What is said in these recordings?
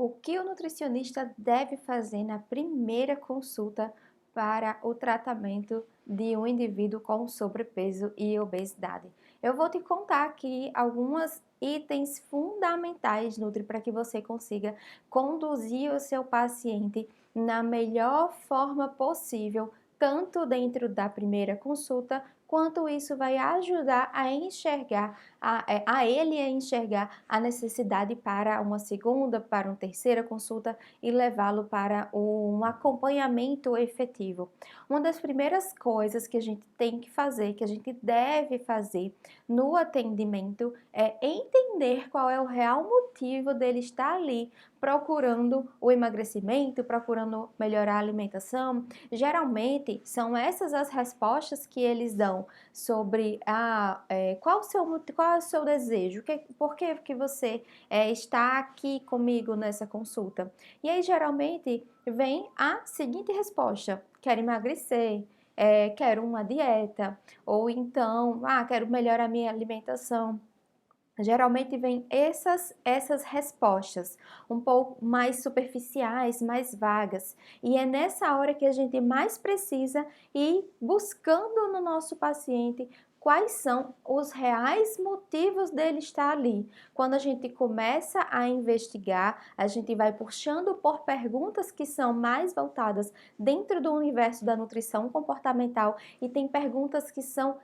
O que o nutricionista deve fazer na primeira consulta para o tratamento de um indivíduo com sobrepeso e obesidade? Eu vou te contar aqui alguns itens fundamentais, Nutri, para que você consiga conduzir o seu paciente na melhor forma possível, tanto dentro da primeira consulta, quanto isso vai ajudar a enxergar, a ele a enxergar a necessidade para uma segunda, para uma terceira consulta e levá-lo para um acompanhamento efetivo. Uma das primeiras coisas que a gente tem que fazer, que a gente deve fazer no atendimento é entender qual é o real motivo dele estar ali procurando o emagrecimento, procurando melhorar a alimentação. Geralmente são essas as respostas que eles dão sobre qual é o seu desejo, por que você está aqui comigo nessa consulta. E aí geralmente vem a seguinte resposta: quero emagrecer, quero uma dieta, ou então, quero melhorar a minha alimentação. Geralmente vem essas respostas um pouco mais superficiais, mais vagas, e é nessa hora que a gente mais precisa ir buscando no nosso paciente quais são os reais motivos dele estar ali. Quando a gente começa a investigar, a gente vai puxando por perguntas que são mais voltadas dentro do universo da nutrição comportamental, e tem perguntas que são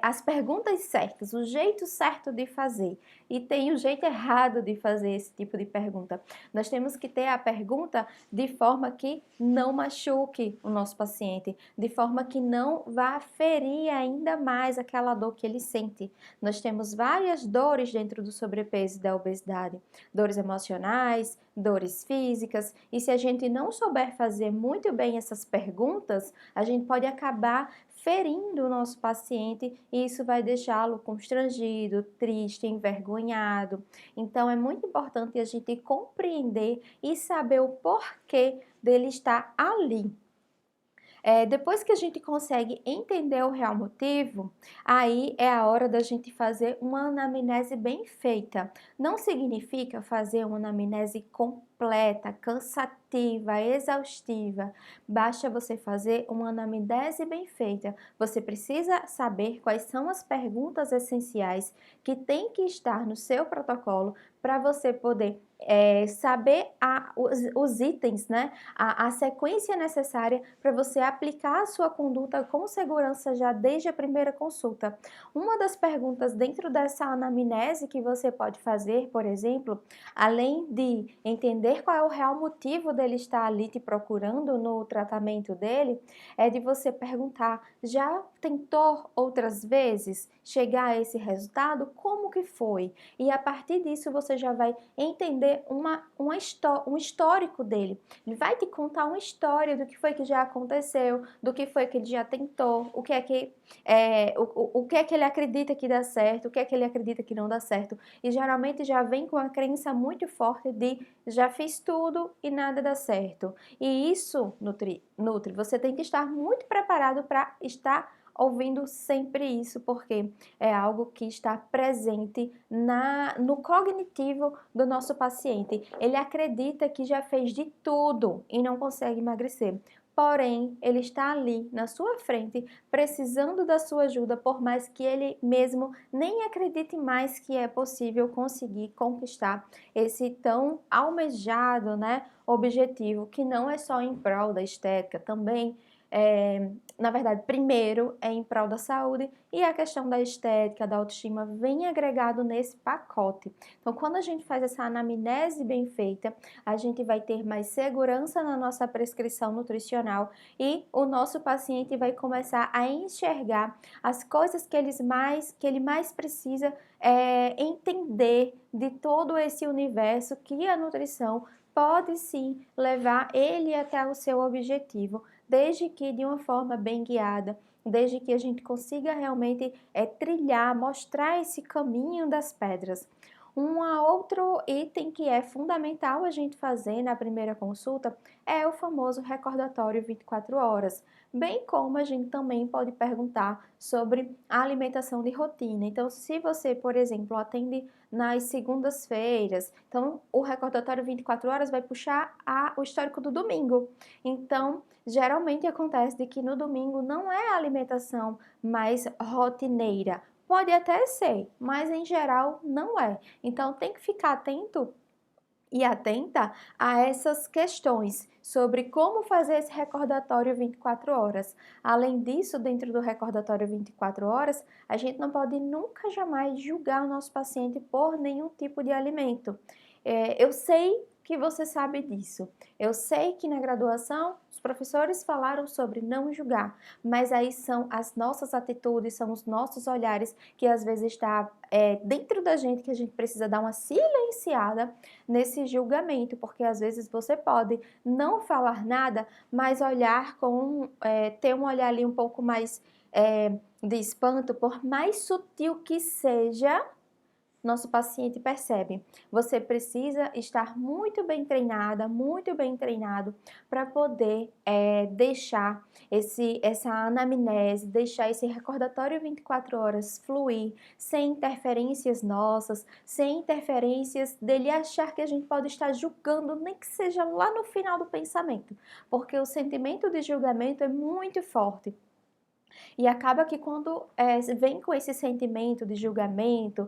as perguntas certas, o jeito certo de fazer, e tem o jeito errado de fazer esse tipo de pergunta. Nós temos que ter a pergunta de forma que não machuque o nosso paciente, de forma que não vá ferir ainda mais aquela dor que ele sente. Nós temos várias dores dentro do sobrepeso e da obesidade, dores emocionais, dores físicas, e se a gente não souber fazer muito bem essas perguntas, a gente pode acabar ferindo o nosso paciente, e isso vai deixá-lo constrangido, triste, envergonhado. Então é muito importante a gente compreender e saber o porquê dele estar ali. Depois que a gente consegue entender o real motivo, aí é a hora da gente fazer uma anamnese bem feita. Não significa fazer uma anamnese completa, cansativa, exaustiva. Basta você fazer uma anamnese bem feita. Você precisa saber quais são as perguntas essenciais que tem que estar no seu protocolo para você poder saber os itens, né? A sequência necessária para você aplicar a sua conduta com segurança já desde a primeira consulta. Uma das perguntas dentro dessa anamnese que você pode fazer, por exemplo, além de entender qual é o real motivo dele estar ali te procurando no tratamento dele, é de você perguntar: já tentou outras vezes chegar a esse resultado? Como que foi? E a partir disso você já vai entender um histórico dele. Ele vai te contar uma história do que foi que já aconteceu, do que foi que ele já tentou, o que é que ele acredita que dá certo, o que é que ele acredita que não dá certo. E geralmente já vem com a crença muito forte de já fiz tudo e nada dá certo. E isso, Nutri, você tem que estar muito preparado para estar ouvindo sempre isso, porque é algo que está presente no cognitivo do nosso paciente. Ele acredita que já fez de tudo e não consegue emagrecer. Porém, ele está ali na sua frente, precisando da sua ajuda, por mais que ele mesmo nem acredite mais que é possível conseguir conquistar esse tão almejado, né, objetivo, que não é só em prol da estética, também na verdade, primeiro é em prol da saúde, e a questão da estética, da autoestima vem agregado nesse pacote. Então, quando a gente faz essa anamnese bem feita, a gente vai ter mais segurança na nossa prescrição nutricional, e o nosso paciente vai começar a enxergar as coisas que ele mais precisa entender de todo esse universo, que a nutrição pode sim levar ele até o seu objetivo, desde que de uma forma bem guiada, desde que a gente consiga realmente trilhar, mostrar esse caminho das pedras. Um outro item que é fundamental a gente fazer na primeira consulta é o famoso recordatório 24 horas, bem como a gente também pode perguntar sobre a alimentação de rotina. Então, se você, por exemplo, atende nas segundas-feiras, então o recordatório 24 horas vai puxar o histórico do domingo. Então, geralmente acontece de que no domingo não é a alimentação mais rotineira. Pode até ser, mas em geral não é. Então tem que ficar atento e atenta a essas questões sobre como fazer esse recordatório 24 horas. Além disso, dentro do recordatório 24 horas, a gente não pode nunca jamais julgar o nosso paciente por nenhum tipo de alimento. Eu sei que você sabe disso. Eu sei que na graduação os professores falaram sobre não julgar, mas aí são as nossas atitudes, são os nossos olhares que às vezes está dentro da gente que a gente precisa dar uma silenciada nesse julgamento, porque às vezes você pode não falar nada, mas olhar ter um olhar ali um pouco mais de espanto, por mais sutil que seja, nosso paciente percebe. Você precisa estar muito bem treinada, muito bem treinado para poder deixar essa anamnese, deixar esse recordatório 24 horas fluir, sem interferências nossas, sem interferências dele achar que a gente pode estar julgando, nem que seja lá no final do pensamento, porque o sentimento de julgamento é muito forte. E acaba que quando vem com esse sentimento de julgamento,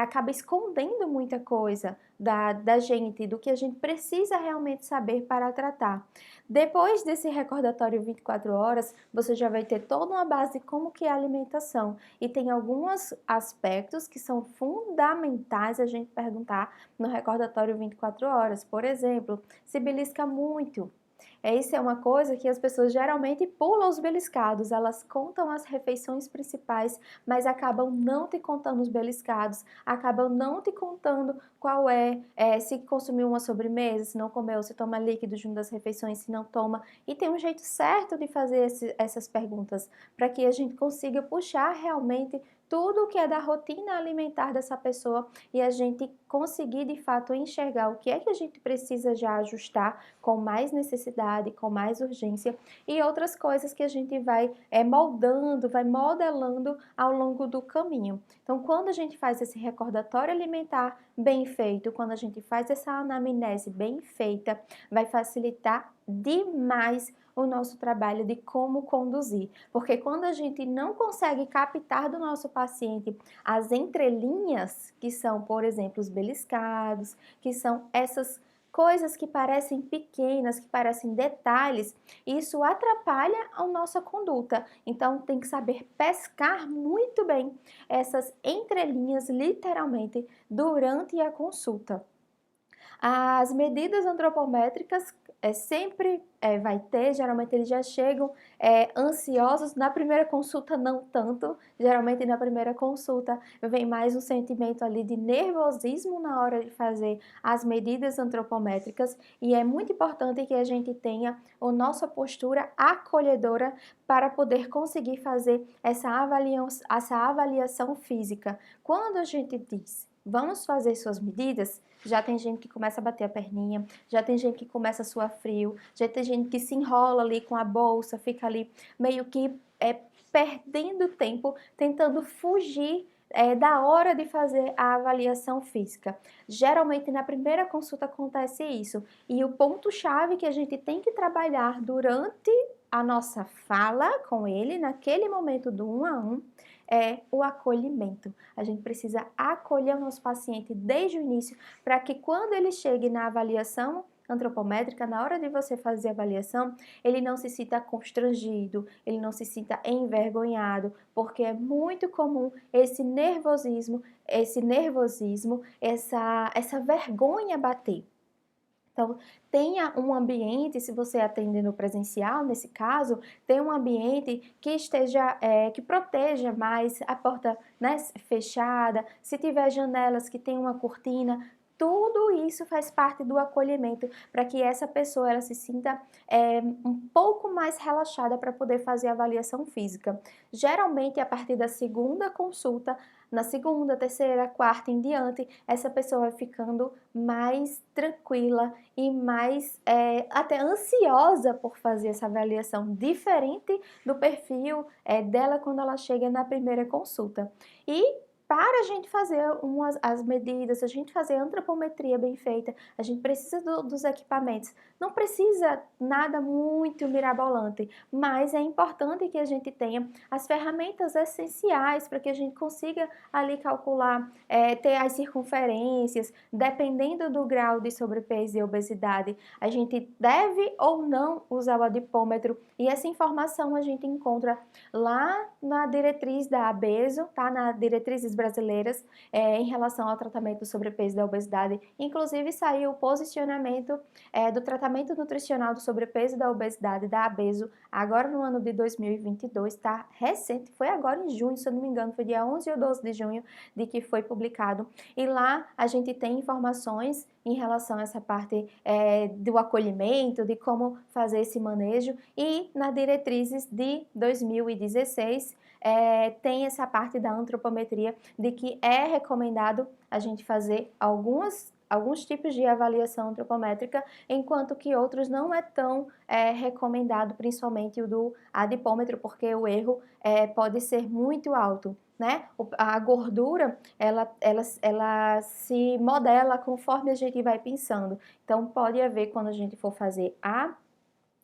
acaba escondendo muita coisa da gente, do que a gente precisa realmente saber para tratar. Depois desse recordatório 24 horas, você já vai ter toda uma base de como que é a alimentação. E tem alguns aspectos que são fundamentais a gente perguntar no recordatório 24 horas. Por exemplo, se belisca muito. Isso é uma coisa que as pessoas geralmente pulam os beliscados, elas contam as refeições principais, mas acabam não te contando os beliscados, acabam não te contando qual se consumiu uma sobremesa, se não comeu, se toma líquido junto das refeições, se não toma. E tem um jeito certo de fazer essas perguntas, para que a gente consiga puxar realmente tudo o que é da rotina alimentar dessa pessoa e a gente conseguir de fato enxergar o que é que a gente precisa já ajustar com mais necessidade, com mais urgência e outras coisas que a gente vai moldando, vai modelando ao longo do caminho. Então, quando a gente faz esse recordatório alimentar bem feito, quando a gente faz essa anamnese bem feita, vai facilitar demais o nosso trabalho de como conduzir, porque quando a gente não consegue captar do nosso paciente as entrelinhas, que são, por exemplo, os beliscados, que são essas coisas que parecem pequenas, que parecem detalhes, isso atrapalha a nossa conduta. Então, tem que saber pescar muito bem essas entrelinhas, literalmente, durante a consulta. As medidas antropométricas sempre vai ter, geralmente eles já chegam ansiosos, na primeira consulta não tanto, geralmente na primeira consulta vem mais um sentimento ali de nervosismo na hora de fazer as medidas antropométricas e é muito importante que a gente tenha a nossa postura acolhedora para poder conseguir fazer essa avaliação física. Quando a gente diz vamos fazer suas medidas, já tem gente que começa a bater a perninha, já tem gente que começa a suar frio, já tem gente que se enrola ali com a bolsa, fica ali meio que perdendo tempo, tentando fugir da hora de fazer a avaliação física. Geralmente na primeira consulta acontece isso, e o ponto-chave que a gente tem que trabalhar durante a nossa fala com ele, naquele momento do 1 a 1, é o acolhimento. A gente precisa acolher o nosso paciente desde o início para que quando ele chegue na avaliação antropométrica, na hora de você fazer a avaliação, ele não se sinta constrangido, ele não se sinta envergonhado, porque é muito comum esse nervosismo, essa vergonha bater. Então, tenha um ambiente, se você atender no presencial, nesse caso, tenha um ambiente que esteja, que proteja mais a porta, né, fechada, se tiver janelas que tenham uma cortina, tudo isso faz parte do acolhimento para que essa pessoa ela se sinta um pouco mais relaxada para poder fazer a avaliação física. Geralmente, a partir da segunda consulta, na segunda, terceira, quarta em diante, essa pessoa vai ficando mais tranquila e mais até ansiosa por fazer essa avaliação, diferente do perfil dela quando ela chega na primeira consulta. E para a gente fazer as medidas, a gente fazer a antropometria bem feita, a gente precisa dos equipamentos. Não precisa nada muito mirabolante, mas é importante que a gente tenha as ferramentas essenciais para que a gente consiga ali calcular, ter as circunferências, dependendo do grau de sobrepeso e obesidade, a gente deve ou não usar o adipômetro, e essa informação a gente encontra lá na diretriz da ABESO, tá? Nas diretrizes brasileiras em relação ao tratamento do sobrepeso e da obesidade. Inclusive saiu o posicionamento do tratamento nutricional do sobrepeso e da obesidade da ABESO agora no ano de 2022, tá? Recente, foi agora em junho, se eu não me engano, foi dia 11 ou 12 de junho de que foi publicado. E lá a gente tem informações em relação a essa parte do acolhimento, de como fazer esse manejo, e nas diretrizes de 2016 tem essa parte da antropometria, de que é recomendado a gente fazer alguns tipos de avaliação antropométrica, enquanto que outros não é tão recomendado, principalmente o do adipômetro, porque o erro pode ser muito alto, né? A gordura, ela se modela conforme a gente vai pensando. Então, pode haver, quando a gente for fazer a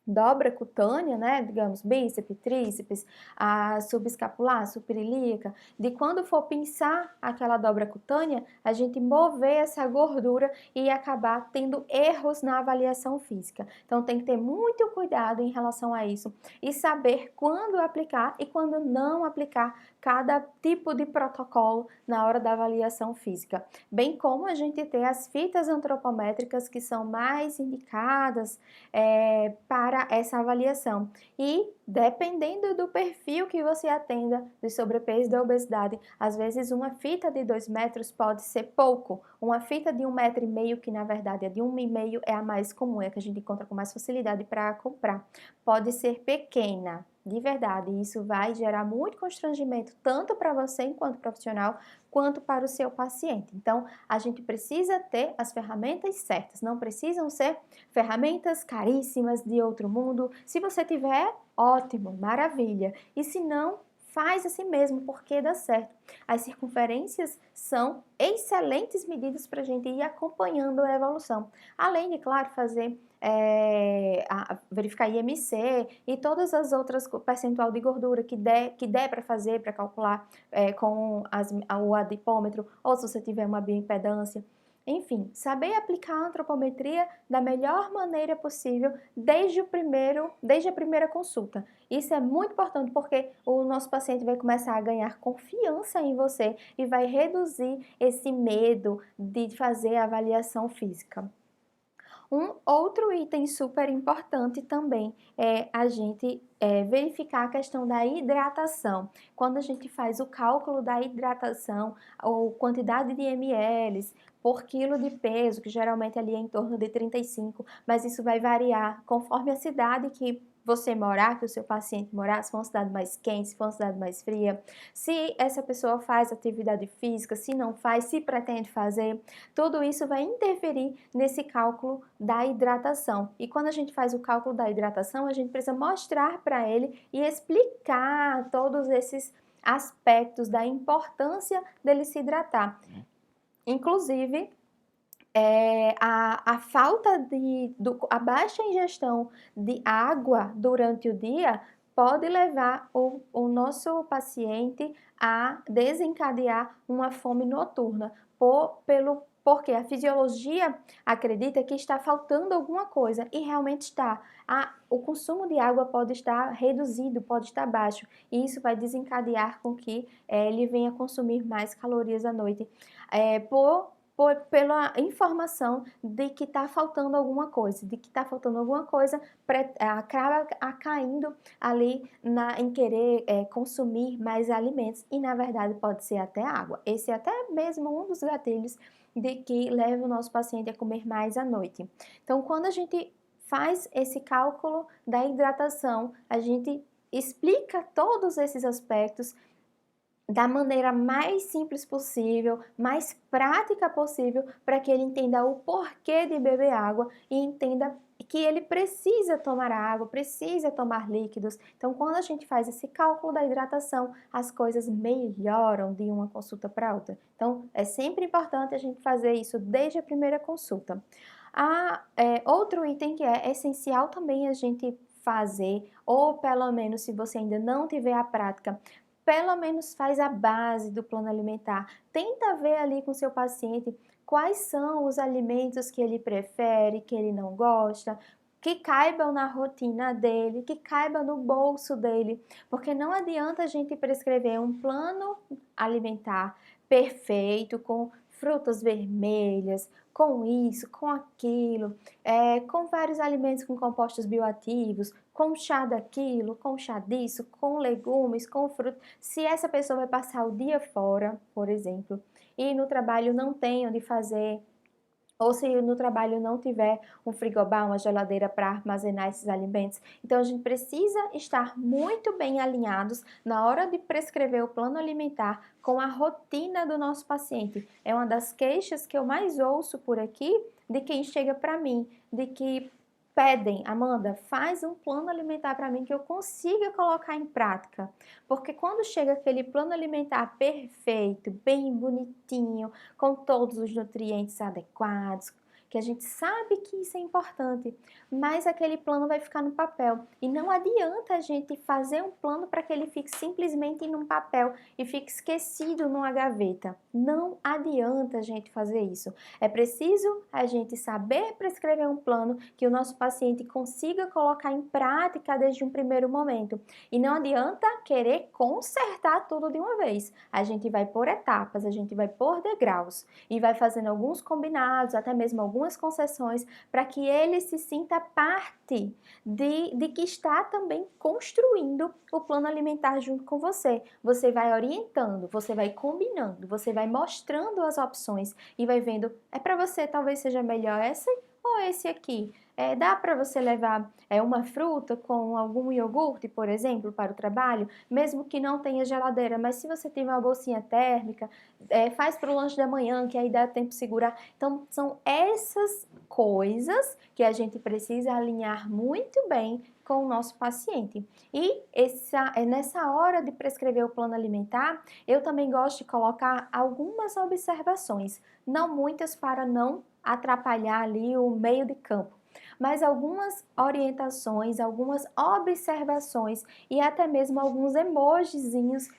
dobra cutânea, né, digamos, bíceps, tríceps, a subescapular, superilíaca, de quando for pinçar aquela dobra cutânea, a gente mover essa gordura e acabar tendo erros na avaliação física. Então tem que ter muito cuidado em relação a isso e saber quando aplicar e quando não aplicar cada tipo de protocolo na hora da avaliação física. Bem como a gente ter as fitas antropométricas que são mais indicadas para essa avaliação. E dependendo do perfil que você atenda de sobrepeso e da obesidade, às vezes uma fita de 2 metros pode ser pouco. Uma fita de 1,5 m, que na verdade é de 1,5 m, é a mais comum, é a que a gente encontra com mais facilidade para comprar. Pode ser pequena, de verdade, e isso vai gerar muito constrangimento, tanto para você enquanto profissional, quanto para o seu paciente. Então, a gente precisa ter as ferramentas certas, não precisam ser ferramentas caríssimas de outro mundo. Se você tiver, ótimo, maravilha. E se não, faz assim mesmo, porque dá certo. As circunferências são excelentes medidas para a gente ir acompanhando a evolução. Além de, claro, fazer verificar IMC e todas as outras percentual de gordura que der para fazer, para calcular com o adipômetro, ou se você tiver uma bioimpedância. Enfim, saber aplicar a antropometria da melhor maneira possível desde a primeira consulta. Isso é muito importante porque o nosso paciente vai começar a ganhar confiança em você e vai reduzir esse medo de fazer a avaliação física. Um outro item super importante também é a gente verificar a questão da hidratação. Quando a gente faz o cálculo da hidratação, ou quantidade de ml por quilo de peso, que geralmente ali é em torno de 35, mas isso vai variar conforme a cidade que você morar, que o seu paciente morar, se for uma cidade mais quente, se for uma cidade mais fria, se essa pessoa faz atividade física, se não faz, se pretende fazer, tudo isso vai interferir nesse cálculo da hidratação. E quando a gente faz o cálculo da hidratação, a gente precisa mostrar para ele e explicar todos esses aspectos da importância dele se hidratar. Inclusive, a falta a baixa ingestão de água durante o dia pode levar o nosso paciente a desencadear uma fome noturna, porque a fisiologia acredita que está faltando alguma coisa e realmente está. O consumo de água pode estar reduzido, pode estar baixo, e isso vai desencadear com que ele venha consumir mais calorias à noite. Pela informação de que está faltando alguma coisa, acaba caindo ali em querer consumir mais alimentos, e na verdade pode ser até água. Esse é até mesmo um dos gatilhos de que leva o nosso paciente a comer mais à noite. Então, quando a gente faz esse cálculo da hidratação, a gente explica todos esses aspectos da maneira mais simples possível, mais prática possível, para que ele entenda o porquê de beber água e entenda que ele precisa tomar água, precisa tomar líquidos. Então, quando a gente faz esse cálculo da hidratação, as coisas melhoram de uma consulta para outra. Então, é sempre importante a gente fazer isso desde a primeira consulta. Outro item que é essencial também a gente fazer, ou pelo menos se você ainda não tiver a prática, pelo menos faz a base do plano alimentar. Tenta ver ali com o seu paciente quais são os alimentos que ele prefere, que ele não gosta, que caibam na rotina dele, que caibam no bolso dele, porque não adianta a gente prescrever um plano alimentar perfeito, com frutas vermelhas, com isso, com aquilo, com vários alimentos com compostos bioativos, com chá daquilo, com chá disso, com legumes, com fruta. Se essa pessoa vai passar o dia fora, por exemplo, e no trabalho não tem onde fazer, ou se no trabalho não tiver um frigobar, uma geladeira para armazenar esses alimentos. Então a gente precisa estar muito bem alinhados na hora de prescrever o plano alimentar com a rotina do nosso paciente. É uma das queixas que eu mais ouço por aqui de quem chega para mim, de que pedem, Amanda, faz um plano alimentar para mim que eu consiga colocar em prática. Porque quando chega aquele plano alimentar perfeito, bem bonitinho, com todos os nutrientes adequados, que a gente sabe que isso é importante, mas aquele plano vai ficar no papel. E não adianta a gente fazer um plano para que ele fique simplesmente num papel e fique esquecido numa gaveta. Não adianta a gente fazer isso. É preciso a gente saber prescrever um plano que o nosso paciente consiga colocar em prática desde um primeiro momento. E não adianta querer consertar tudo de uma vez. A gente vai por etapas, a gente vai por degraus e vai fazendo alguns combinados, até mesmo algumas concessões, para que ele se sinta parte de que está também construindo o plano alimentar junto com você. Você vai orientando, você vai combinando, você vai mostrando as opções e vai vendo, é para você talvez seja melhor essa ou esse aqui. Dá para você levar uma fruta com algum iogurte, por exemplo, para o trabalho, mesmo que não tenha geladeira, mas se você tiver uma bolsinha térmica, faz para o lanche da manhã, que aí dá tempo de segurar. Então, são essas coisas que a gente precisa alinhar muito bem com o nosso paciente. E nessa hora de prescrever o plano alimentar, eu também gosto de colocar algumas observações, não muitas para não atrapalhar ali o meio de campo, mas algumas orientações, algumas observações e até mesmo alguns emojizinhos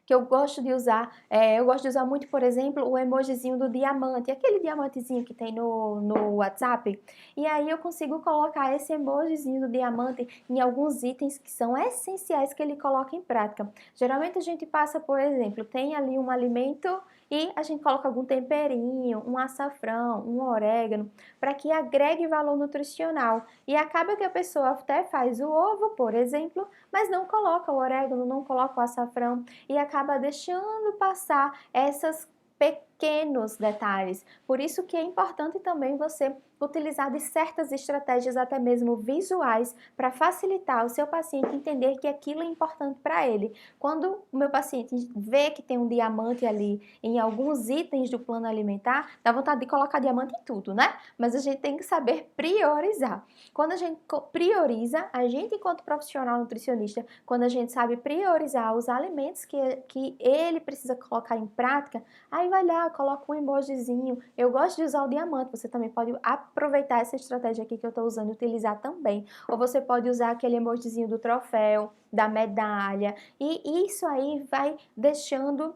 que eu gosto de usar. Eu gosto de usar muito, por exemplo, o emojizinho do diamante, aquele diamantezinho que tem no WhatsApp. E aí eu consigo colocar esse emojizinho do diamante em alguns itens que são essenciais que ele coloca em prática. Geralmente a gente passa, por exemplo, tem ali um alimento e a gente coloca algum temperinho, um açafrão, um orégano, para que agregue valor nutricional. E acaba que a pessoa até faz o ovo, por exemplo, mas não coloca o orégano, não coloca o açafrão e acaba deixando passar esses pequenos detalhes. Por isso que é importante também você utilizar de certas estratégias, até mesmo visuais, para facilitar o seu paciente entender que aquilo é importante para ele. Quando o meu paciente vê que tem um diamante ali em alguns itens do plano alimentar, dá vontade de colocar diamante em tudo, né? Mas a gente tem que saber priorizar. Quando a gente prioriza, a gente enquanto profissional nutricionista, quando a gente sabe priorizar os alimentos que ele precisa colocar em prática, aí vai lá, coloca um emojizinho. Eu gosto de usar o diamante, você também pode aproveitar essa estratégia aqui que eu estou usando e utilizar também. Ou você pode usar aquele emojizinho do troféu, da medalha, e isso aí vai deixando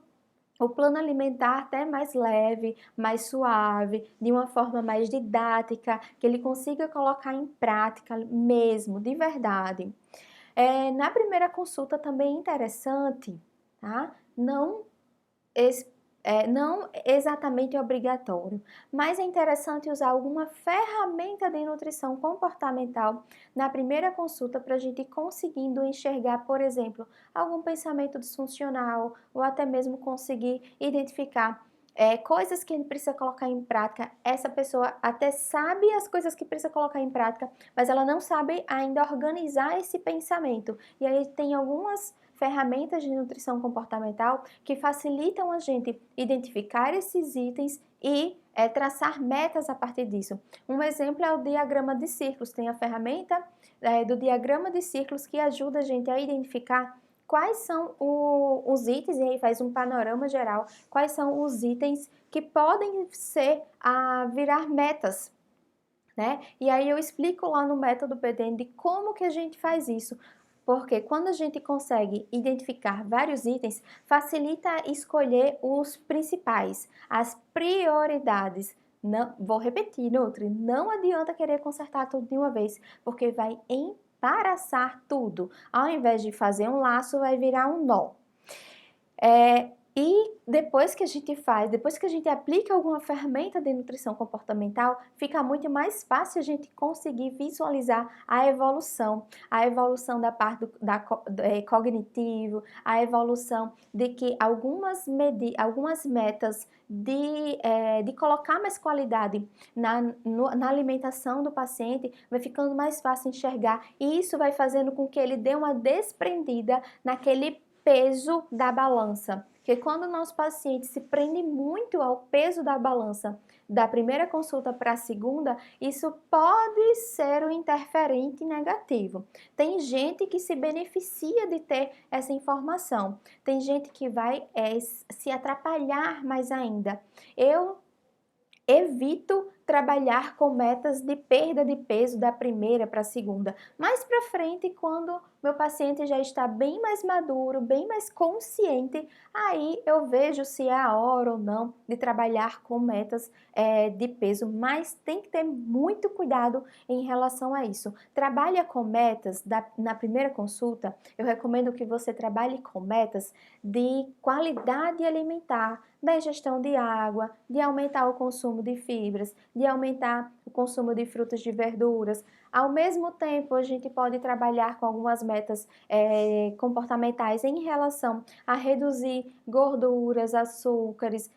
o plano alimentar até mais leve, mais suave, de uma forma mais didática, que ele consiga colocar em prática mesmo, de verdade. Na primeira consulta também é interessante, tá? Não exatamente obrigatório, mas é interessante usar alguma ferramenta de nutrição comportamental na primeira consulta para a gente ir conseguindo enxergar, por exemplo, algum pensamento disfuncional ou até mesmo conseguir identificar coisas que ele precisa colocar em prática. Essa pessoa até sabe as coisas que precisa colocar em prática, mas ela não sabe ainda organizar esse pensamento. E aí tem algumas ferramentas de nutrição comportamental que facilitam a gente identificar esses itens e traçar metas a partir disso. Um exemplo é o diagrama de círculos. Tem a ferramenta do diagrama de círculos que ajuda a gente a identificar quais são os itens, e aí faz um panorama geral, quais são os itens que podem virar metas, né? E aí eu explico lá no método PDN de como que a gente faz isso. Porque quando a gente consegue identificar vários itens, facilita escolher os principais, as prioridades. Não, vou repetir, Nutri, não adianta querer consertar tudo de uma vez, porque vai embaraçar tudo. Ao invés de fazer um laço, vai virar um nó. E depois que a gente aplica alguma ferramenta de nutrição comportamental, fica muito mais fácil a gente conseguir visualizar a evolução da parte cognitivo, a evolução de que algumas metas de colocar mais qualidade na alimentação do paciente vai ficando mais fácil enxergar, e isso vai fazendo com que ele dê uma desprendida naquele peso da balança. Porque quando o nosso paciente se prende muito ao peso da balança da primeira consulta para a segunda, isso pode ser um interferente negativo. Tem gente que se beneficia de ter essa informação, tem gente que vai se atrapalhar mais ainda. Eu evito trabalhar com metas de perda de peso da primeira para a segunda. Mais para frente, quando meu paciente já está bem mais maduro, bem mais consciente, aí eu vejo se é a hora ou não de trabalhar com metas de peso, mas tem que ter muito cuidado em relação a isso. Trabalha com metas na primeira consulta, eu recomendo que você trabalhe com metas de qualidade alimentar, da ingestão de água, de aumentar o consumo de fibras, de aumentar o consumo de frutas e verduras. Ao mesmo tempo, a gente pode trabalhar com algumas metas comportamentais em relação a reduzir gorduras, açúcares,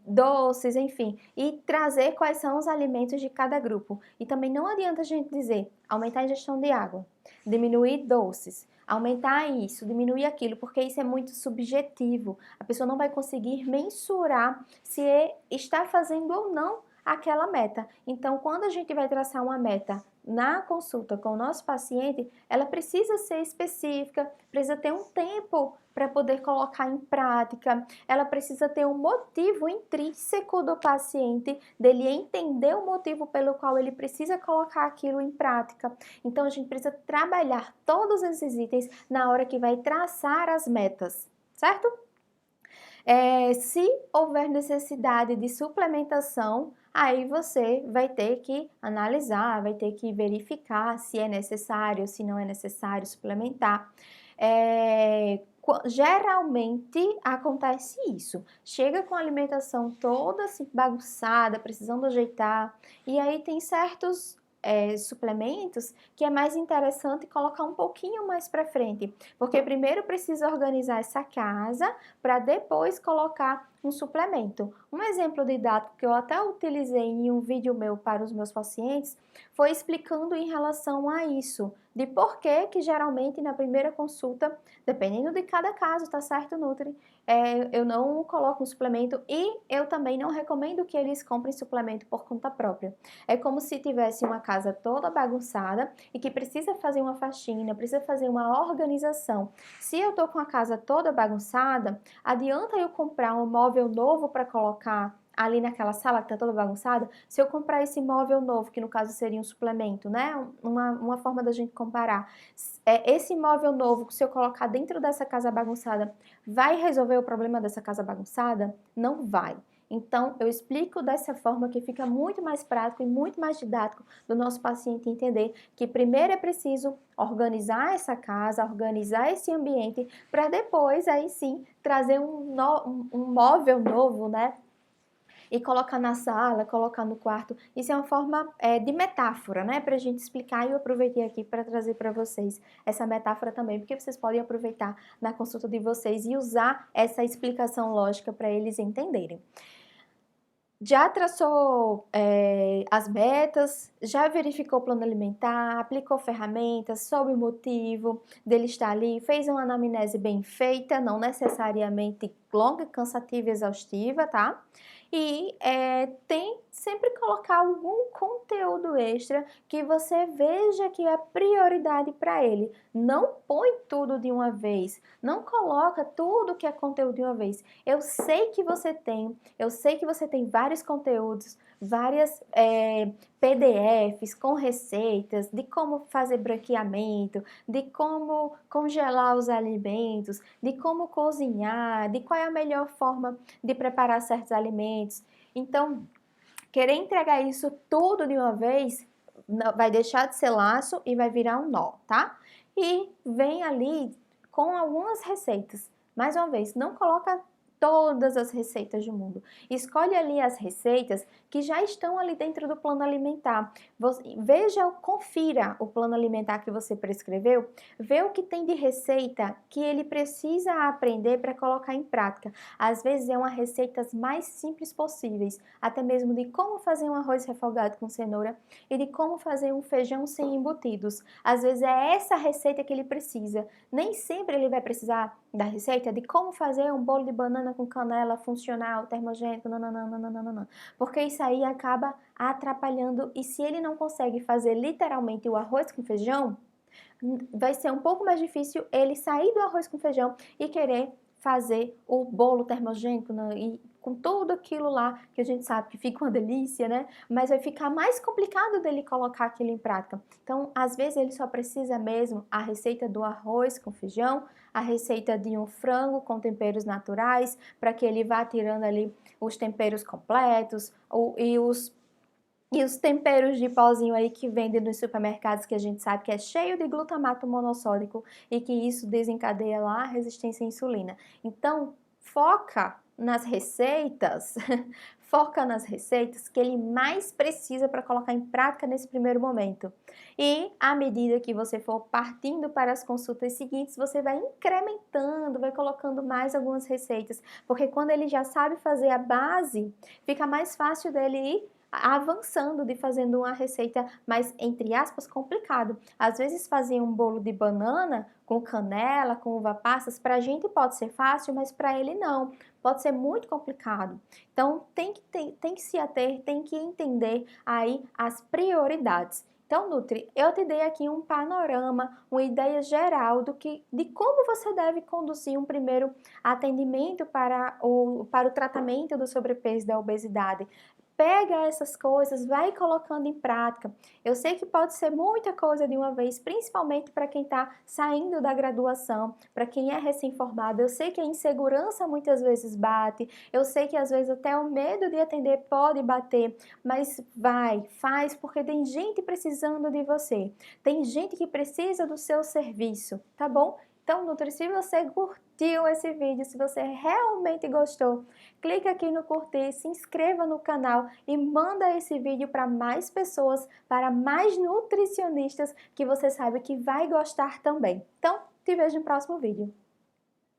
doces, enfim, e trazer quais são os alimentos de cada grupo. E também não adianta a gente dizer aumentar a ingestão de água, diminuir doces, aumentar isso, diminuir aquilo, porque isso é muito subjetivo. A pessoa não vai conseguir mensurar se está fazendo ou não aquela meta. Então, quando a gente vai traçar uma meta na consulta com o nosso paciente, ela precisa ser específica, precisa ter um tempo para poder colocar em prática, ela precisa ter um motivo intrínseco do paciente, dele entender o motivo pelo qual ele precisa colocar aquilo em prática. Então, a gente precisa trabalhar todos esses itens na hora que vai traçar as metas, certo? Se houver necessidade de suplementação, aí você vai ter que analisar, vai ter que verificar se é necessário, se não é necessário suplementar. Geralmente acontece isso, chega com a alimentação toda assim, bagunçada, precisando ajeitar, e aí tem certos suplementos que é mais interessante colocar um pouquinho mais para frente, porque primeiro precisa organizar essa casa para depois colocar um suplemento. Um exemplo didático que eu até utilizei em um vídeo meu para os meus pacientes foi explicando em relação a isso, de por que geralmente na primeira consulta, dependendo de cada caso, tá certo, Nutri? Eu não coloco um suplemento, e eu também não recomendo que eles comprem suplemento por conta própria. É como se tivesse uma casa toda bagunçada e que precisa fazer uma faxina, precisa fazer uma organização. Se eu tô com a casa toda bagunçada, adianta eu comprar um móvel novo para colocar ali naquela sala que tá toda bagunçada? Se eu comprar esse móvel novo, que no caso seria um suplemento, né? Uma forma da gente comparar. Esse móvel novo, se eu colocar dentro dessa casa bagunçada, vai resolver o problema dessa casa bagunçada? Não vai. Então, eu explico dessa forma que fica muito mais prático e muito mais didático do nosso paciente entender que primeiro é preciso organizar essa casa, organizar esse ambiente, para depois, aí sim, trazer um móvel novo, né? E colocar na sala, colocar no quarto. Isso é uma forma de metáfora, né? Para a gente explicar, e eu aproveitei aqui para trazer para vocês essa metáfora também, porque vocês podem aproveitar na consulta de vocês e usar essa explicação lógica para eles entenderem. Já traçou as metas, já verificou o plano alimentar, aplicou ferramentas, soube o motivo dele estar ali, fez uma anamnese bem feita, não necessariamente longa, cansativa e exaustiva, tá? E tem sempre colocar algum conteúdo extra que você veja que é prioridade para ele. Não põe tudo de uma vez, não coloca tudo que é conteúdo de uma vez. Eu sei que você tem vários conteúdos, várias PDFs com receitas de como fazer branqueamento, de como congelar os alimentos, de como cozinhar, de qual é a melhor forma de preparar certos alimentos. Então, querer entregar isso tudo de uma vez vai deixar de ser laço e vai virar um nó, tá? E vem ali com algumas receitas. Mais uma vez, não coloca todas as receitas do mundo. Escolhe ali as receitas que já estão ali dentro do plano alimentar. Veja, confira o plano alimentar que você prescreveu, vê o que tem de receita que ele precisa aprender para colocar em prática. Às vezes é uma receitas mais simples possíveis, até mesmo de como fazer um arroz refogado com cenoura e de como fazer um feijão sem embutidos. Às vezes é essa receita que ele precisa. Nem sempre ele vai precisar da receita de como fazer um bolo de banana com canela funcional, termogênico, nananana, porque isso aí acaba atrapalhando, e se ele não consegue fazer literalmente o arroz com feijão, vai ser um pouco mais difícil ele sair do arroz com feijão e querer fazer o bolo termogênico, né? E com tudo aquilo lá que a gente sabe que fica uma delícia, né? Mas vai ficar mais complicado dele colocar aquilo em prática. Então, às vezes ele só precisa mesmo a receita do arroz com feijão, a receita de um frango com temperos naturais, para que ele vá tirando ali os temperos completos e os temperos de pozinho aí que vendem nos supermercados, que a gente sabe que é cheio de glutamato monossódico e que isso desencadeia lá a resistência à insulina. Então, foca nas receitas, foca nas receitas que ele mais precisa para colocar em prática nesse primeiro momento. E à medida que você for partindo para as consultas seguintes, você vai incrementando, vai colocando mais algumas receitas, porque quando ele já sabe fazer a base, fica mais fácil dele ir avançando, de fazendo uma receita mais, entre aspas, complicado. Às vezes fazer um bolo de banana com canela, com uva passas, para a gente pode ser fácil, mas para ele não. Pode ser muito complicado. Então tem que se ater, tem que entender aí as prioridades. Então, Nutri, eu te dei aqui um panorama, uma ideia geral de como você deve conduzir um primeiro atendimento para o tratamento do sobrepeso e da obesidade. Pega essas coisas, vai colocando em prática. Eu sei que pode ser muita coisa de uma vez, principalmente para quem está saindo da graduação, para quem é recém-formado. Eu sei que a insegurança muitas vezes bate, eu sei que às vezes até o medo de atender pode bater, mas vai, faz, porque tem gente precisando de você, tem gente que precisa do seu serviço, tá bom? Então, Nutri, se você curtiu esse vídeo, se você realmente gostou, clica aqui no curtir, se inscreva no canal e manda esse vídeo para mais pessoas, para mais nutricionistas que você sabe que vai gostar também. Então, te vejo no próximo vídeo.